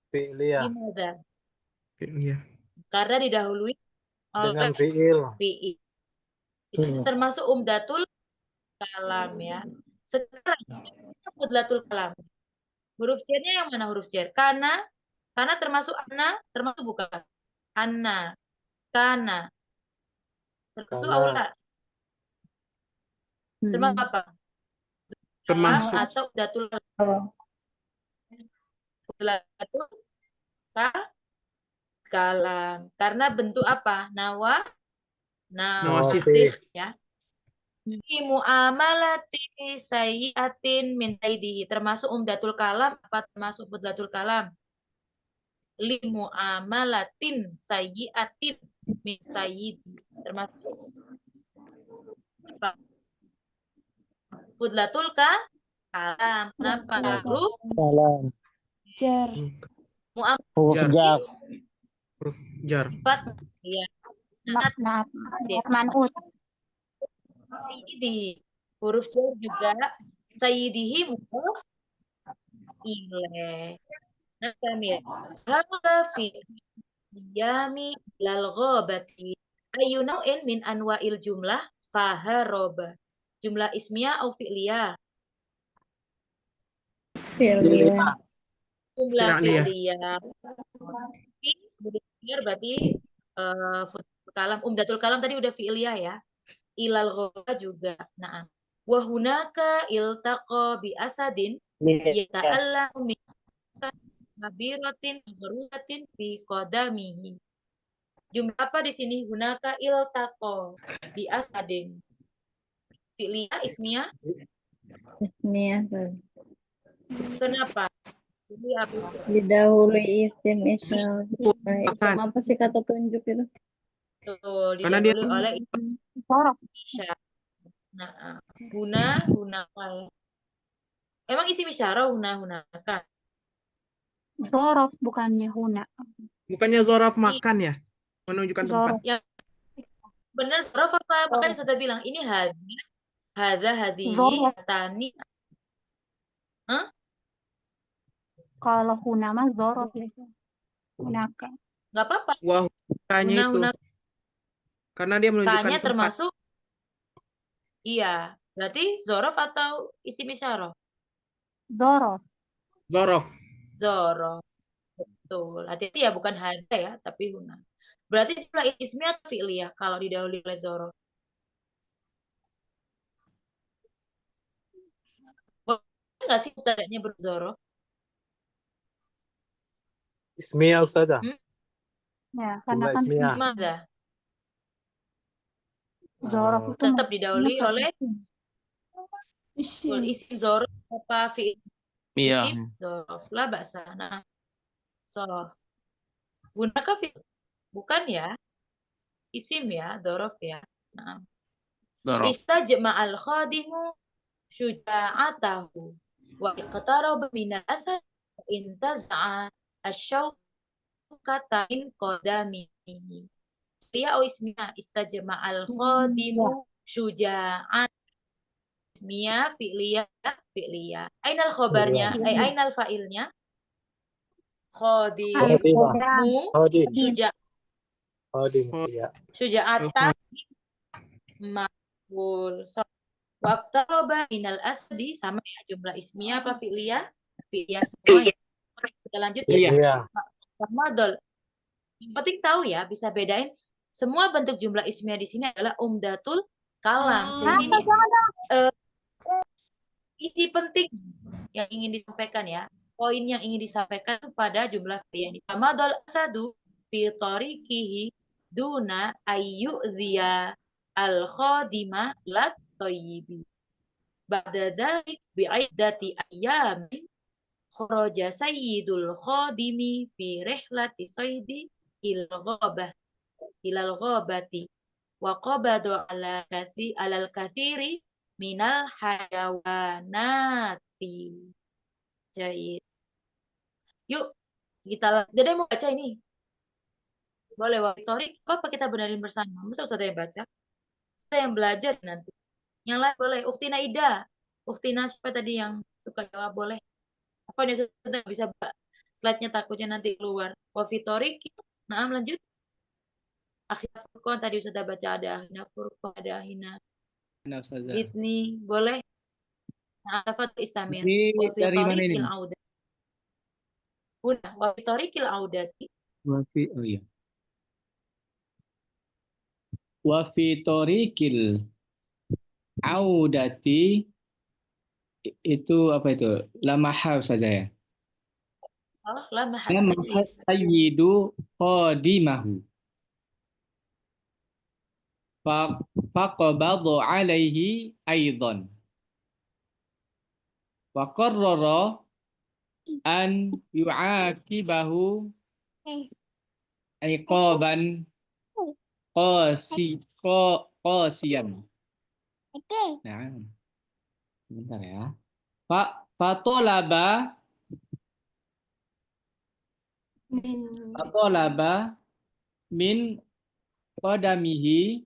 Fi'liyah. gimana? Fi'liyah. Karena didahului Dengan oleh fi'il. fi'il. Itu termasuk umdatul kalam ya. Sekarang umdatul kalam. Huruf J-nya yang mana huruf J? Karena termasuk anna, termasuk bukan? Anna, kana. Termasuk Kana. aula. Termasuk apa? Termasuk. Atau datul kalam. Datul kalam. Karena bentuk apa? Nawasif ya. Fi muamalati sayyi'atin min taidihi. Termasuk umdatul kalam apa termasuk fudlatul kalam? Li muamalatin sayyi'atin min sayyidi. Termasuk apa? Fudlatul kalam. Kenapa? Huruf Salam. Jar. Huruf jar. Huruf jar. Ya. Maaf, man'ut. Sayyidi. Huruf jar juga sayyidihi mudhof ilaih. Nah, Kamil. Hadza fi yami lal ghabati. Ayu nau'in min anwa'il jumlah faharoba. Jumlah ismiyah atau fi'liyah? Fi'liyah. Jumlah Fi'liyah. fi'liyah. Berarti kalam umdatul kalam tadi udah fi'liyah ya. Ilal ghaba juga. Nah, wa hunaka iltaqa bi asadin yata'allamu min kabiratin maghruhatin fi qadamihi. Jumlah apa di sini? Hunaka iltaqa bi asadin. Fi'liyah ismiyah? Ismiyah. Kenapa? Jadi apa? Didahului isim isal. Isim apa sih kata tunjuk itu? Betul, Karena dia didahului oleh isyarat. Nah, hunaka. Emang isim isyarah hunaka? Zorof bukannya huna. Bukannya zoraf makan ya? Menunjukkan tempat. Zorof. Ya, benar, zorof apa? Makanya saya bilang, ini hadza hadihi, Zorof. hatani. Hah? Kalau huna mah zorof. Hunaka. Nggak apa-apa. Wah, kanya itu. Hunaka. Karena dia menunjukkan Kanya tempat. termasuk, iya. Berarti zorof atau isim isyarah? Zorof. Zorof. Zorof. Betul. Hati-hati ya, bukan hadza ya, tapi huna. Berarti jumlah ismiyah atau fi'liyah kalau didahului oleh zorof? Boleh nggak sih tadanya berzorof? Ismiyah Ustazah. Ya, karena Jumlah kan ismiyah. Gimana? zorof itu Tetap didahului oleh Isim. isim zorof apa fi'il? Iya. Isim zorof lah bahasa. Nah, zorof. Gunakan fi'il? Bukan ya? Isim ya, zorof ya. Nah. Zorof. Istajma'al khadimu syuja'atahu wa iqtaraba minal asad wa intaza'a asyawkata min qadamihi. Dia atau ismiyah? Istajma'al khadimu syuja'at. Ismiyah, fi'liyah. Ainal khobarnya? Ainal fa'ilnya? Khadimu syuja'atan maf'ul. Waqtaraba minal asdi, sama ya jumlah ismiyah apa fi'liyah? Fi'liyah semua ya. Kita lanjut ya. Iya. Ramadol. Yang penting tahu ya, bisa bedain semua bentuk jumlah ismiyah di sini adalah umdatul kalam. Sehingga ini isi penting yang ingin disampaikan ya. Poin yang ingin disampaikan pada jumlah fi'liyah ini. Ramadol asadu fi tariqihi duna ayyu'dhiya al-khadima lat toyibi. Ba'da dhalik bi'iddati ayyamin kharaja sayyidul khadimi fi rihlati saydi ilal ghabati wa qabadu alal kathiri minal hayawanati. Jahit. Yuk, kita jadi mau baca ini. Boleh, Watorik. Apa kita benerin bersama? Masa Ustazah yang baca? Ustazah yang belajar nanti. Yang lain boleh. Uktina Ida. Uktina siapa tadi yang suka jawab? Boleh. Apa nih Ustazah bisa buka slide-nya, takutnya nanti keluar. Watorik. Nah, lanjut. Akhirnya Furqan tadi Ustazah baca, ada Ahina Furqan, ada Ahina Nah, Ustazah. Zidni. Boleh. Nah, Fat Istamir. Dari mana ini? Wafitorikil Audat. Wafitorikil Audati. Oh iya. Wa fi tariqil audati itu apa itu? Lamaha saja ya. Oh, lama Lamaha sayyidu qadimahu. Faqabadu alaihi aidan. Wa qarrara an yu'aqibahu iqaban qasiyan. Nah, sebentar ya. Fatolaba min qadamihi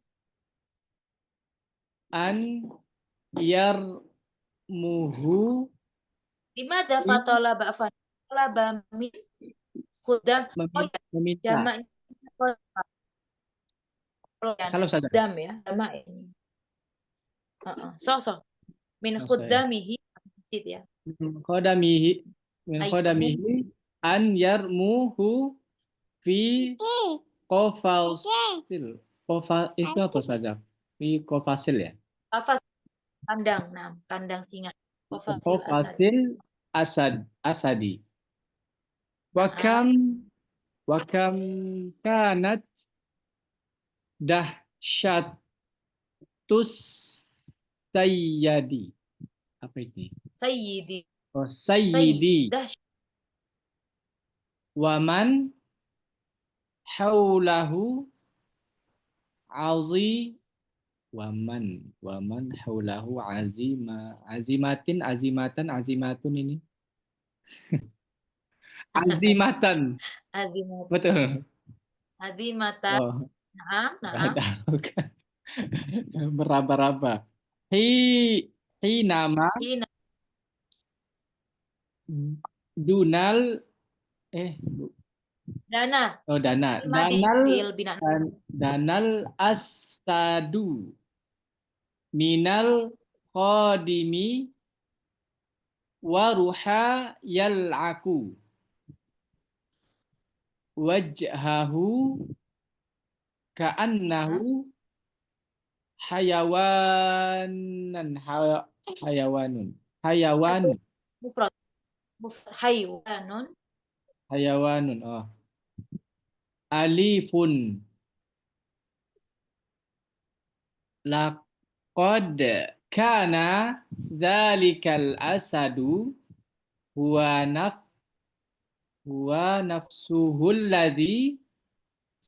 an yarmuhu Dimana fatolaba afan? Fatolaba min khudam. Oh ya, meminta. jamaknya Salah saja. khudam ya, jamak ini. So. Min khudamihi ya. Qadamihi min qadamihi an yarmuhu fi qafasil. Itu apa saja? Fi qafasil ya. Kafas kandang, nah, kandang singa. Qafasil asadi. Wa kam kanat dahsyatus sayyidi. Apa ini? Sayyidi. Oh, sayyidi. Waman haulahu waman haulahu azimatun ini. Azimatan. Betul. Azimatan. Oh. Naam. Beraba-raba. Hi nama dunal Dana. Oh, Danal astadu minal qadimi waruha yal'aku wajhahu ka'annahu hayawanun Mufrad hayawanun. Oh, alifun laqad kana dzalikal asadu huwa nafsuhul ladzi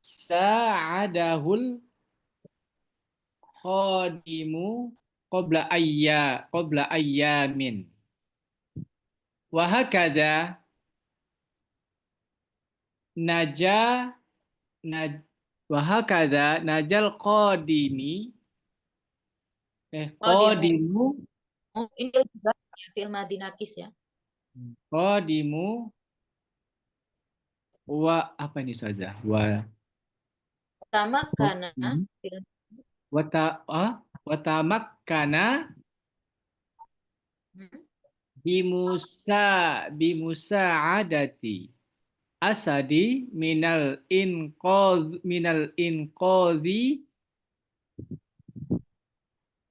sa'adahul khadimu qabla ayyamin wa hakadha najal qadimu ini juga fi'il madhi nakis ya. Qadimu wa apa ini saja? Watamakkana bimusa'adati asadi minal inqadhi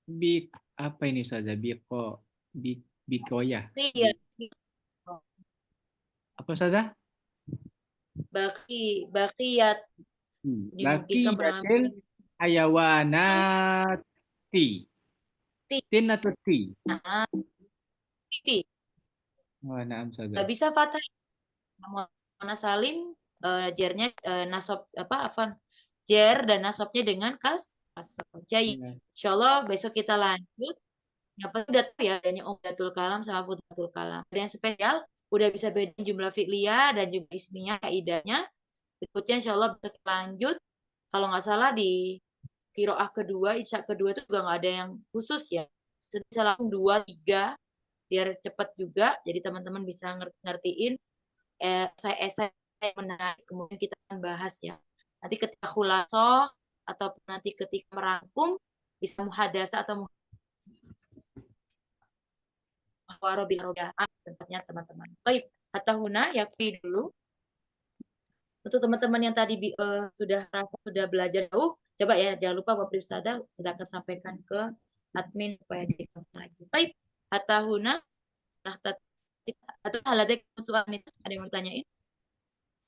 bi apa ini saja bikoya. Iya. Apa saja? Baqiyat. Baqiyatil hayawanati. Tin atau ti? Ti. Oh, naam saja. Gak bisa fathah. Mona salim jernya nasab jer dan nasabnya dengan kasrah. Insyaallah besok kita lanjut Yang penting udah tahu ya adanya Umdatul Kalam sama Futuhatul Kalam. Ada yang spesial, udah bisa beda jumlah fi'liyah dan jumlah ismiyah kaidahnya. Berikutnya insya Allah bisa lanjut. Kalau nggak salah di qiraah kedua, isya kedua itu juga nggak ada yang khusus ya. Jadi bisa langsung 2, 3 biar cepat juga. Jadi teman-teman bisa ngertiin esai-esai yang menarik. Kemudian kita akan bahas ya. Nanti ketika khulasoh atau nanti ketika merangkum bisa muhadasa atau muhawarobil tempatnya teman-teman. Baik, Hatahuna yakfi dulu. Untuk teman-teman yang tadi sudah belajar jauh, coba ya jangan lupa Bapak Ustazah sedangkan sampaikan ke admin supaya direkam lagi. Baik, Hatahuna setelah atau ada yang mau ditanyain?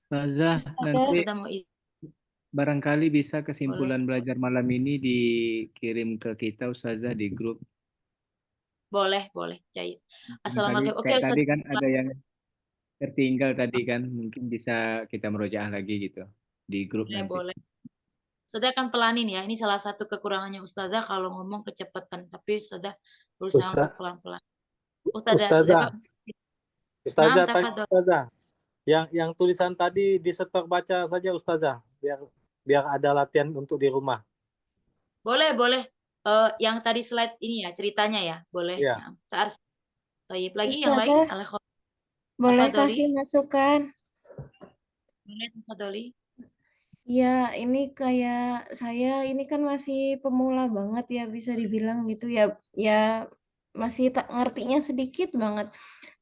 Ustazah, nanti Ustazah mau barangkali bisa kesimpulan belajar malam ini dikirim ke kita Ustazah di grup. boleh, Jahit. Tadi, Assalamualaikum. Oke, kayak Ustaz. tadi kan ada yang tertinggal tadi kan, mungkin bisa kita merojaah lagi gitu di grup nanti. Boleh. Ustazah akan pelanin ya. Ini salah satu kekurangannya Ustazah kalau ngomong kecepatan, tapi Ustazah berusaha untuk pelan-pelan. Ustazah, Nah, tanya Ustazah. Yang tulisan tadi disetor baca saja Ustazah, biar ada latihan untuk di rumah. Boleh. Yang tadi slide ini ya, ceritanya ya, boleh. Iya. Nah, Saar. Lagi yang Ustazah, lain? boleh Tafadholi. kasih masukan? Boleh, Tafadholi. Ya, ini kayak saya ini kan masih pemula banget ya bisa dibilang gitu ya. Ya masih tak ngertinya sedikit banget.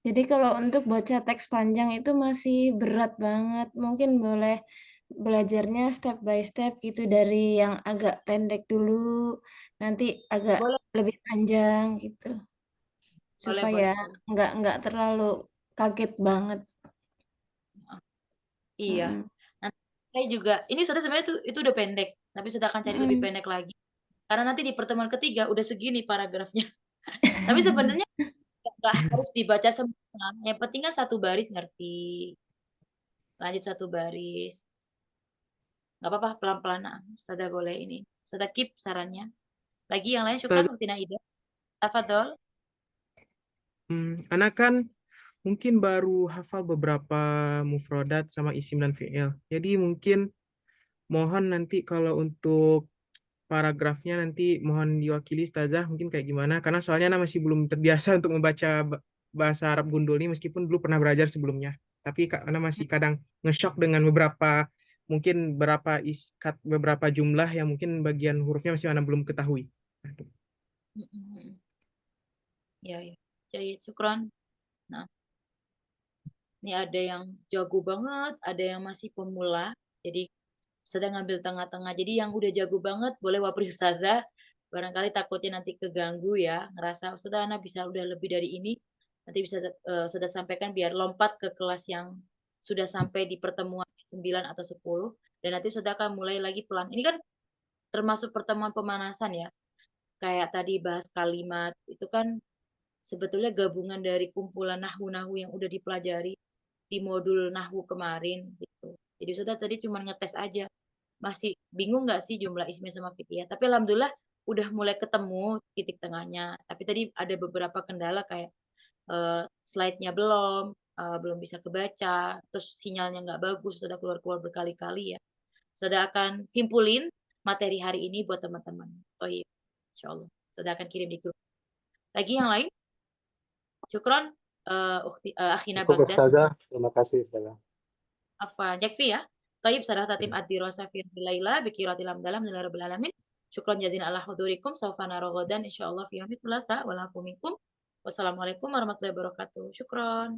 Jadi kalau untuk baca teks panjang itu masih berat banget. Mungkin boleh belajarnya step by step gitu dari yang agak pendek dulu, nanti agak lebih panjang gitu. Supaya nggak terlalu kaget banget. Iya. Nanti saya juga, ini sudah sebenarnya itu udah pendek, tapi sudah akan cari lebih pendek lagi. Karena nanti di pertemuan ketiga udah segini paragrafnya. Tapi sebenarnya nggak harus dibaca semua. Yang penting kan satu baris ngerti. Lanjut satu baris. Nggak apa-apa, pelan-pelan. Ustazah boleh ini. Ustazah keep sarannya. Lagi yang lain, syukran Uktina Ida. Tafadhol. Anak kan mungkin baru hafal beberapa mufrodat sama isim dan fi'il. Jadi mungkin mohon nanti kalau untuk paragrafnya nanti mohon diwakili Ustazah mungkin kayak gimana. Karena soalnya Ana masih belum terbiasa untuk membaca bahasa Arab gundul ini meskipun dulu pernah belajar sebelumnya. Tapi Ana masih kadang nge-shock dengan beberapa beberapa jumlah yang mungkin bagian hurufnya masih Ana belum ketahui. Ya. Jahit, syukran. Nah, ini ada yang jago banget, ada yang masih pemula. Jadi sedang ngambil tengah-tengah. Jadi yang udah jago banget boleh wapri Ustazah. Barangkali takutnya nanti keganggu ya. Ngerasa Ustazah Ana bisa udah lebih dari ini. Nanti bisa sudah sampaikan biar lompat ke kelas yang sudah sampai di pertemuan 9 atau 10. Dan nanti sudah akan mulai lagi pelan. Ini kan termasuk pertemuan pemanasan ya. Kayak tadi bahas kalimat. Itu kan sebetulnya gabungan dari kumpulan nahwu-nahwu yang udah dipelajari di modul nahwu kemarin gitu. Jadi sudah tadi cuma ngetes aja. Masih bingung nggak sih jumlah ismi sama fi'liyah? Tapi alhamdulillah udah mulai ketemu titik tengahnya. Tapi tadi ada beberapa kendala kayak slide-nya belum bisa kebaca, terus sinyalnya nggak bagus, sudah keluar-keluar berkali-kali ya. Sudah akan simpulin materi hari ini buat teman-teman. Toyib, insyaallah. Sudah akan kirim di grup. Lagi yang lain? Syukron, Akhina Cukup Baghdad. Ustazah, terima kasih Ustazah. Apa, Jakfi ya? Tayyib sarah tatim ad-dirasa fi laila bikiratil hamdalah min rabbil alamin. Syukran jazina ala hudurikum saufa nara ghadan insyaallah fi yaumil thulatsa wal afu minkum. Wassalamualaikum warahmatullahi wabarakatuh. Syukran.